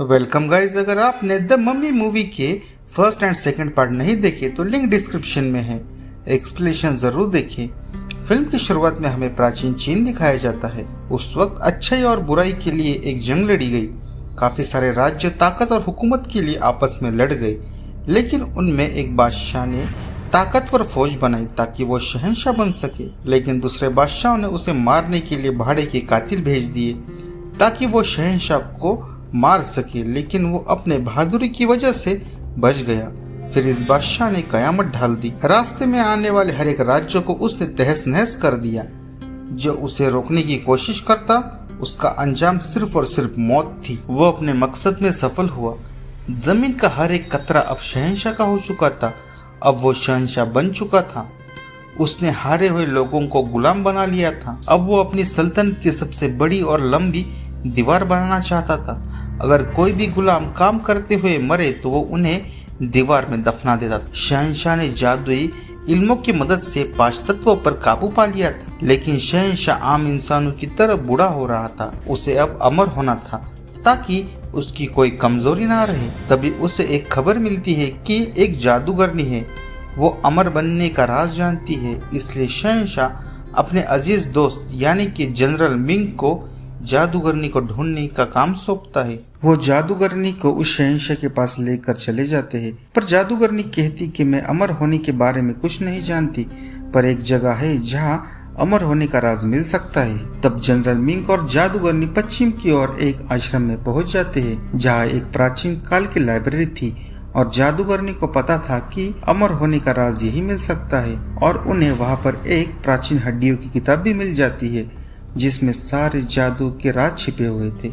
Welcome guys. अगर आपने the mummy movie के फर्स्ट एंड सेकंड पार्ट नहीं देखे तो लिंक डिस्क्रिप्शन में है, एक्सप्लेनेशन जरूर देखें। फिल्म की शुरुआत में हमें प्राचीन चीन दिखाया जाता है। उस वक्त अच्छाई और बुराई के लिए एक जंग लड़ी गई। काफी सारे राज्य ताकत और हुकूमत के लिए आपस में लड़ गए, लेकिन उनमें एक बादशाह ने ताकतवर फौज बनाई ताकि वो शहंशाह बन सके। लेकिन दूसरे बादशाह ने उसे मारने के लिए भाड़े के कातिल भेज दिए ताकि वो शहंशाह को मार सके, लेकिन वो अपने बहादुरी की वजह से बच गया। फिर इस बादशाह ने कयामत ढाल दी। रास्ते में आने वाले हर एक राज्य को उसने तहस नहस कर दिया। जो उसे रोकने की कोशिश करता उसका अंजाम सिर्फ और सिर्फ मौत थी। वो अपने मकसद में सफल हुआ। जमीन का हर एक कतरा अब शहंशाह का हो चुका था। अब वो शहंशाह बन चुका था। उसने हारे हुए लोगों को गुलाम बना लिया था। अब वो अपनी सल्तनत की सबसे बड़ी और लंबी दीवार बनाना चाहता था। अगर कोई भी गुलाम काम करते हुए मरे तो वो उन्हें दीवार में दफना देता था। शहंशाह ने जादुई इल्मों की मदद से 5 तत्वों पर काबू पा लिया था, लेकिन शहंशाह आम इंसानों की तरह बूढ़ा हो रहा था। उसे अब अमर होना था ताकि उसकी कोई कमजोरी ना रहे। तभी उसे एक खबर मिलती है कि एक जादूगरनी है, वो अमर बनने का राज जानती है। इसलिए शहंशाह अपने अजीज दोस्त यानी कि जनरल मिंग को जादूगरनी को ढूंढने का काम सौंपता है। वो जादूगरनी को उस शहंशाह के पास लेकर चले जाते हैं, पर जादूगरनी कहती कि मैं अमर होने के बारे में कुछ नहीं जानती, पर एक जगह है जहाँ अमर होने का राज मिल सकता है। तब जनरल मिंग और जादूगरनी पश्चिम की ओर एक आश्रम में पहुंच जाते हैं, जहाँ एक प्राचीन काल की लाइब्रेरी थी और जादूगरनी को पता था कि अमर होने का राज यही मिल सकता है। और उन्हें वहाँ पर एक प्राचीन हड्डियों की किताब भी मिल जाती है जिसमें सारे जादू के राज छिपे हुए थे।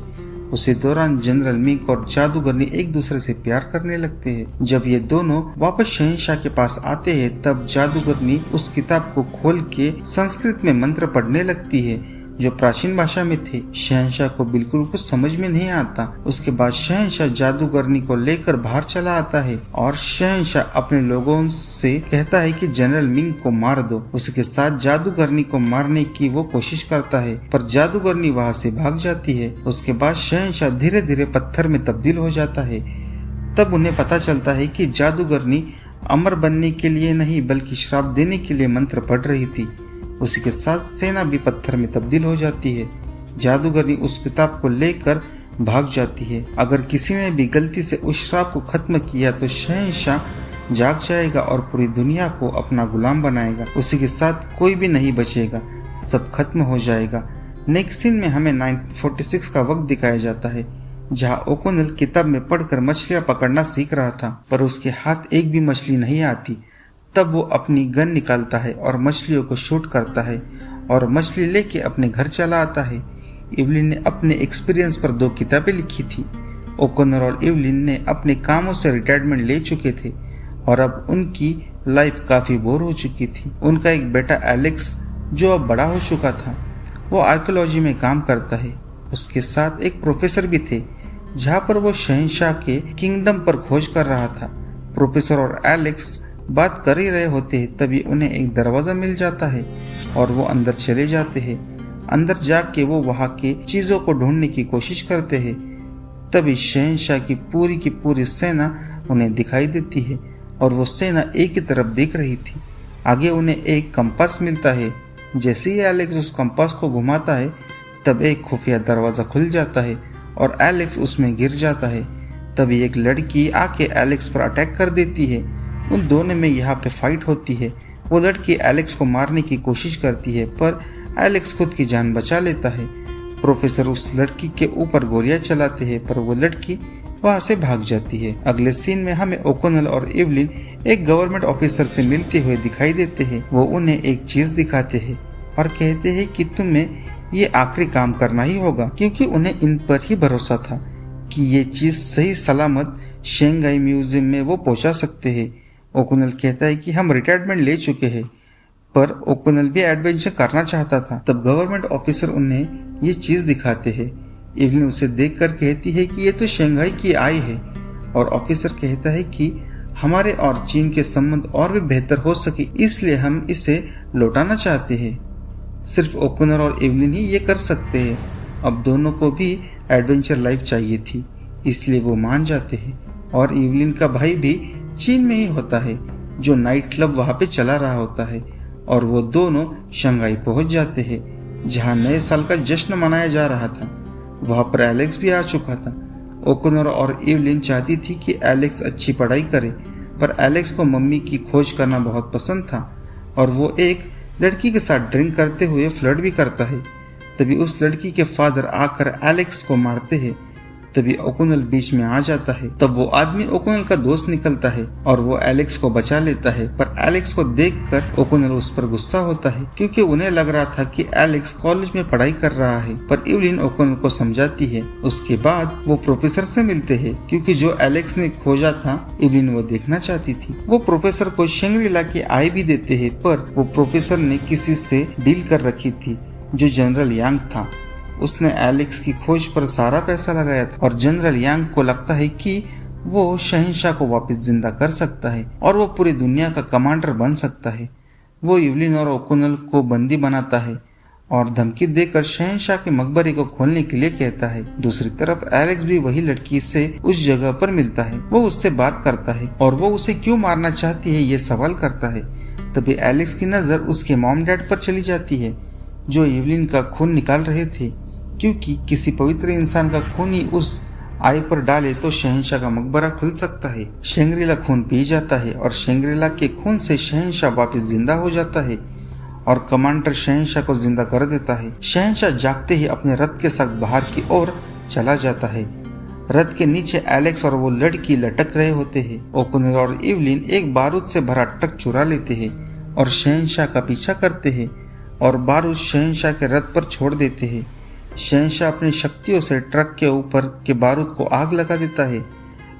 उसी दौरान जनरल मिंग और जादूगरनी एक दूसरे से प्यार करने लगते हैं। जब ये दोनों वापस शहंशाह के पास आते हैं तब जादूगरनी उस किताब को खोल के संस्कृत में मंत्र पढ़ने लगती है जो प्राचीन भाषा में थे। शहंशाह को बिल्कुल कुछ समझ में नहीं आता। उसके बाद शहंशाह जादूगरनी को लेकर बाहर चला आता है और शहंशाह अपने लोगों से कहता है कि जनरल मिंग को मार दो। उसके साथ जादूगरनी को मारने की वो कोशिश करता है, पर जादूगरनी वहाँ से भाग जाती है। उसके बाद शहंशाह धीरे धीरे पत्थर में तब्दील हो जाता है। तब उन्हें पता चलता है कि जादूगरनी अमर बनने के लिए नहीं बल्कि श्राप देने के लिए मंत्र पढ़ रही थी। उसी के साथ सेना भी पत्थर में तब्दील हो जाती है। जादूगरनी उस किताब को लेकर भाग जाती है। अगर किसी ने भी गलती से उस श्राप को खत्म किया तो शहंशाह जाग जाएगा और पूरी दुनिया को अपना गुलाम बनाएगा। उसी के साथ कोई भी नहीं बचेगा, सब खत्म हो जाएगा। नेक्स्ट सीन में हमें 1946 का वक्त दिखाया जाता है, जहाँ ओकोनेल किताब में पढ़कर मछलियाँ पकड़ना सीख रहा था, पर उसके हाथ एक भी मछली नहीं आती। तब वो अपनी गन निकालता है और मछलियों को शूट करता है और मछली लेके अपने घर चला आता है। इवलिन ने अपने एक्सपीरियंस पर 2 किताबें लिखी थी। ओकोनर और इवलिन ने अपने कामों से रिटायरमेंट ले चुके थे और अब उनकी लाइफ काफी बोर हो चुकी थी। उनका एक बेटा एलेक्स जो अब बड़ा हो चुका था, वो आर्कियोलॉजी में काम करता है। उसके साथ एक प्रोफेसर भी थे जहाँ पर वो शहंशाह के किंगडम पर खोज कर रहा था। प्रोफेसर और एलेक्स बात कर ही रहे होते हैं, तभी उन्हें एक दरवाजा मिल जाता है और वो अंदर चले जाते हैं। अंदर जाके वो वहाँ के चीजों को ढूंढने की कोशिश करते हैं। तभी शहंशाह की पूरी सेना उन्हें दिखाई देती है और वो सेना एक ही तरफ देख रही थी। आगे उन्हें एक कंपास मिलता है। जैसे ही एलेक्स उस कंपास को घुमाता है तब एक खुफिया दरवाजा खुल जाता है और एलेक्स उसमें गिर जाता है। तभी एक लड़की आके एलेक्स पर अटैक कर देती है। उन दोनों में यहाँ पे फाइट होती है। वो लड़की एलेक्स को मारने की कोशिश करती है, पर एलेक्स खुद की जान बचा लेता है। प्रोफेसर उस लड़की के ऊपर गोलियां चलाते हैं, पर वो लड़की वहाँ से भाग जाती है। अगले सीन में हमें ओकोनेल और इवलिन एक गवर्नमेंट ऑफिसर से मिलते हुए दिखाई देते हैं। वो उन्हें एक चीज दिखाते हैं और कहते हैं कि तुम्हें ये आखिरी काम करना ही होगा, क्योंकि उन्हें इन पर ही भरोसा था कि ये चीज सही सलामत शेंघाई म्यूजियम में वो पहुंचा सकते हैं। ओकोनेल कहता है कि हम रिटायरमेंट ले चुके हैं, पर ओकोनेल भी एडवेंचर करना चाहता था। तब गवर्नमेंट ऑफिसर उन्हें ये चीज दिखाते हैं। इवलिन उसे देखकर कहती है कि ये तो शंघाई की आई है, और ऑफिसर कहता है कि हमारे और चीन के संबंध और भी बेहतर हो सके, इसलिए हम इसे लौटाना चाहते हैं। सिर्फ ओकोनेल और इवलिन ही ये कर सकते हैं। अब दोनों को भी एडवेंचर लाइफ चाहिए थी, इसलिए वो मान जाते हैं और इवलिन का भाई भी चीन में ही होता है जो नाइट क्लब वहां पे चला रहा होता है और वो दोनों शंघाई पहुंच जाते हैं जहां नए साल का जश्न मनाया जा रहा था। वहां पर एलेक्स भी आ चुका था। ओकोनर और इवलिन चाहती थी कि एलेक्स अच्छी पढ़ाई करे, पर एलेक्स को मम्मी की खोज करना बहुत पसंद था और वो एक लड़की के साथ ड्रिंक करते हुए फ्लर्ट भी करता है। तभी उस लड़की के फादर आकर एलेक्स को मारते हैं। तभी ओकोनल बीच में आ जाता है। तब वो आदमी ओकोनल का दोस्त निकलता है और वो एलेक्स को बचा लेता है, पर एलेक्स को देखकर ओकोनल उस पर गुस्सा होता है क्योंकि उन्हें लग रहा था कि एलेक्स कॉलेज में पढ़ाई कर रहा है। पर इवलिन ओकोनल को समझाती है। उसके बाद वो प्रोफेसर से मिलते हैं क्योंकि जो एलेक्स ने खोजा था इवलिन वो देखना चाहती थी। वो प्रोफेसर को शंग्रीला की आय भी देते है, पर वो प्रोफेसर ने किसी से डील कर रखी थी जो जनरल यांग था। उसने एलेक्स की खोज पर सारा पैसा लगाया था और जनरल यांग को लगता है कि वो शहंशाह को वापस जिंदा कर सकता है और वो पूरी दुनिया का कमांडर बन सकता है। वो इवलिन और ओकोनल को बंदी बनाता है और धमकी देकर शहंशाह के मकबरे को खोलने के लिए कहता है। दूसरी तरफ एलेक्स भी वही लड़की से उस जगह पर मिलता है। वो उससे बात करता है और वो उसे क्यों मारना चाहती है ये सवाल करता है। तभी एलेक्स की नजर उसके मॉम डैड पर चली जाती है जो इवलिन का खून निकाल रहे थे, क्योंकि किसी पवित्र इंसान का खून ही उस आय पर डाले तो शहंशाह का मकबरा खुल सकता है। शंग्रीला खून पी जाता है और शंग्रीला के खून से शहंशाह वापस जिंदा हो जाता है और कमांडर शहंशाह को जिंदा कर देता है। शहंशाह जागते ही अपने रथ के साथ बाहर की ओर चला जाता है। रथ के नीचे एलेक्स और वो लड़की लटक रहे होते हैं। ओकोनर और इवलिन एक बारूद से भरा ट्रक चुरा लेते हैं और शहंशाह का पीछा करते हैं और बारूद शहंशाह के रथ पर छोड़ देते हैं। शहंशाह अपनी शक्तियों से ट्रक के ऊपर के बारूद को आग लगा देता है।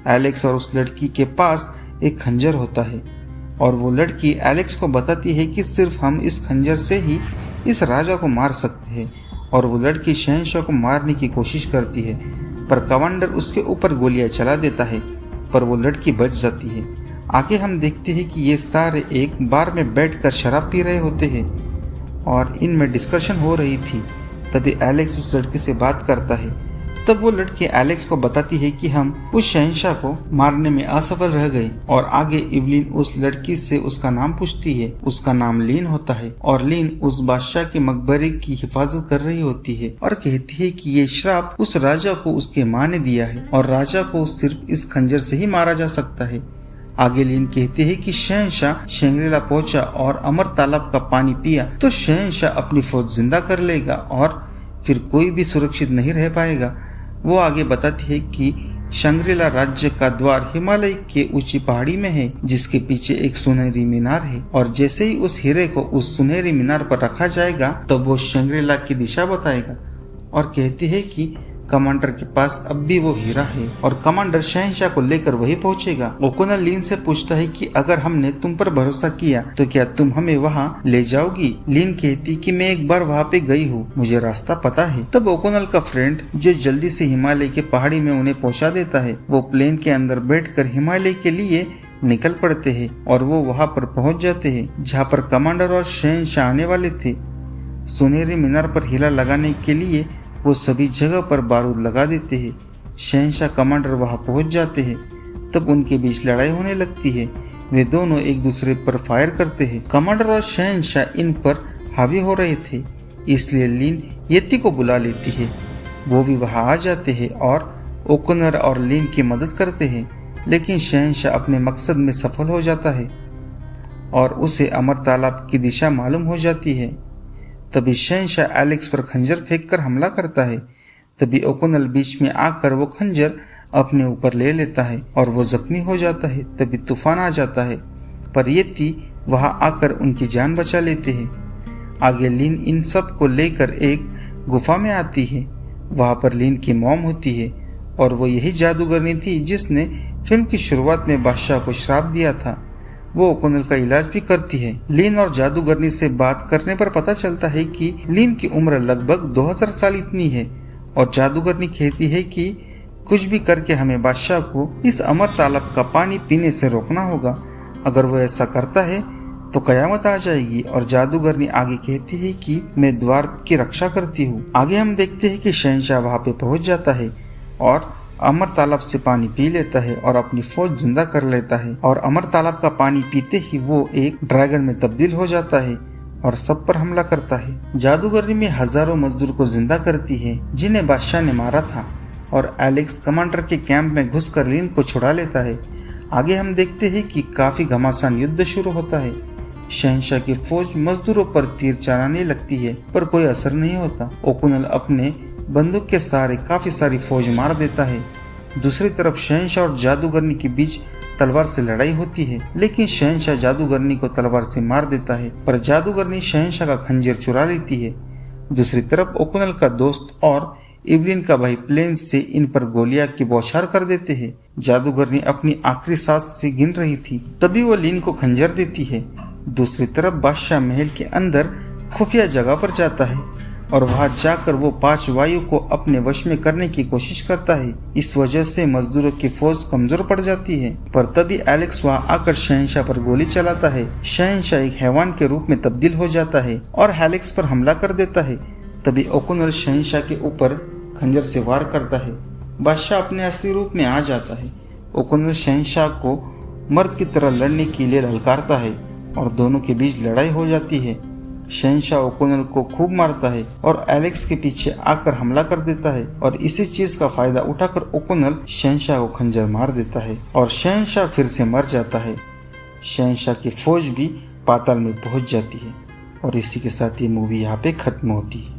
एलेक्स और उस लड़की के पास एक खंजर होता है और वो लड़की एलेक्स को बताती है कि सिर्फ हम इस खंजर से ही इस राजा को मार सकते हैं और वो लड़की शहंशाह को मारने की कोशिश करती है, पर कमांडर उसके ऊपर गोलियां चला देता है, पर वो लड़की बच जाती है। आगे हम देखते हैं कि ये सारे एक बार में बैठकर शराब पी रहे होते हैं और इनमें डिस्कशन हो रही थी। तभी एलेक्स उस लड़की से बात करता है। तब वो लड़की एलेक्स को बताती है कि हम उस शहंशाह को मारने में असफल रह गए और आगे इवलिन उस लड़की से उसका नाम पूछती है। उसका नाम लीन होता है और लीन उस बादशाह के मकबरे की हिफाजत कर रही होती है और कहती है कि ये श्राप उस राजा को उसके माँ ने दिया है और राजा को सिर्फ इस खंजर से ही मारा जा सकता है। आगे लीन कहते हैं कि शहंशाह शंग्रीला पहुंचा और अमर तालाब का पानी पिया तो शहंशाह अपनी फौज जिंदा कर लेगा और फिर कोई भी सुरक्षित नहीं रह पाएगा। वो आगे बताती है कि शंग्रीला राज्य का द्वार हिमालय के ऊंची पहाड़ी में है जिसके पीछे एक सुनहरी मीनार है और जैसे ही उस हीरे को उस सुनहरी मीनार पर रखा जाएगा तब वो शंग्रीला की दिशा बताएगा और कहती है कि कमांडर के पास अब भी वो हीरा है और कमांडर शहंशाह को लेकर वही पहुंचेगा। ओकोनर लीन से पूछता है कि अगर हमने तुम पर भरोसा किया तो क्या तुम हमें वहाँ ले जाओगी। लीन कहती कि मैं एक बार वहाँ पे गई हूँ, मुझे रास्ता पता है। तब ओकोनर का फ्रेंड जो जल्दी से हिमालय के पहाड़ी में उन्हें पहुँचा देता है। वो प्लेन के अंदर बैठकर हिमालय के लिए निकल पड़ते हैं और वो वहाँ पर पहुँच जाते हैं जहाँ पर कमांडर और शहंशाह आने वाले थे। सुनहरी मीनार पर हिला लगाने के लिए वो सभी जगह पर बारूद लगा देते हैं। शहंशाह कमांडर वहां पहुंच जाते हैं। तब उनके बीच लड़ाई होने लगती है। वे दोनों एक दूसरे पर फायर करते हैं। कमांडर और शहंशाह इन पर हावी हो रहे थे, इसलिए लीन येती को बुला लेती है। वो भी वहां आ जाते हैं और ओकोनर और लीन की मदद करते हैं, लेकिन शहंशाह अपने मकसद में सफल हो जाता है और उसे अमर तालाब की दिशा मालूम हो जाती है। तभी शहंशाह एलेक्स पर खंजर फेंककर हमला करता है। तभी ओकोनल बीच में आकर वो खंजर अपने ऊपर ले लेता है और वो जख्मी हो जाता है। तभी तूफान आ जाता है, पर येती वहां आकर उनकी जान बचा लेते हैं। आगे लीन इन सब को लेकर एक गुफा में आती है। वहां पर लीन की मॉम होती है और वो यही जादूगरनी थी जिसने फिल्म की शुरुआत में बादशाह को श्राप दिया था। वो ओकोनल का इलाज भी करती है। लीन और जादूगरनी से बात करने पर पता चलता है कि लीन की उम्र लगभग 2000 साल इतनी है और जादूगरनी कहती है कि कुछ भी करके हमें बादशाह को इस अमर तालाब का पानी पीने से रोकना होगा। अगर वो ऐसा करता है तो कयामत आ जाएगी। और जादूगरनी आगे कहती है कि मैं द्वार की रक्षा करती हूँ। आगे हम देखते हैं कि शहंशाह वहाँ पे पहुँच जाता है और अमर तालाब से पानी पी लेता है और अपनी फौज जिंदा कर लेता है और अमर तालाब का पानी पीते ही वो एक ड्रैगन में तब्दील हो जाता है और सब पर हमला करता है। जादूगरनी में हजारों मजदूर को जिंदा करती है जिन्हें बादशाह ने मारा था और एलेक्स कमांडर के कैंप में घुसकर लिन को छुड़ा लेता है। आगे हम देखते हैं कि काफी घमासान युद्ध शुरू होता है। शहंशाह की फौज मजदूरों पर तीर चलाने लगती है पर कोई असर नहीं होता। ओकुनल अपने बंदूक के सहारे काफी सारी फौज मार देता है। दूसरी तरफ शहंशाह और जादूगरनी के बीच तलवार से लड़ाई होती है, लेकिन शहंशाह जादूगरनी को तलवार से मार देता है पर जादूगरनी शहंशाह का खंजर चुरा लेती है। दूसरी तरफ ओकुनल का दोस्त और इवलिन का भाई प्लेन से इन पर गोलियां की बौछार कर देते हैं। जादूगरनी अपनी आखिरी सांस से गिन रही थी, तभी वो लिन को खंजर देती है। दूसरी तरफ बादशाह महल के अंदर खुफिया जगह पर जाता है और वहां जाकर वो 5 वायु को अपने वश में करने की कोशिश करता है। इस वजह से मजदूरों की फौज कमजोर पड़ जाती है पर तभी एलेक्स वहां आकर शहंशाह पर गोली चलाता है। शहंशाह एक हैवान के रूप में तब्दील हो जाता है और एलेक्स पर हमला कर देता है। तभी ओकुनल शहंशाह के ऊपर खंजर से वार करता है। बादशाह अपने असली रूप में आ जाता है। ओकुनल शहंशाह को मर्द की तरह लड़ने के लिए ललकारता है और दोनों के बीच लड़ाई हो जाती है। शहंशाह ओकुनल को खूब मारता है और एलेक्स के पीछे आकर हमला कर देता है और इसी चीज का फायदा उठाकर ओकुनल शहंशाह को खंजर मार देता है और शहंशाह फिर से मर जाता है। शहंशाह की फौज भी पाताल में पहुंच जाती है और इसी के साथ ये मूवी यहाँ पे खत्म होती है।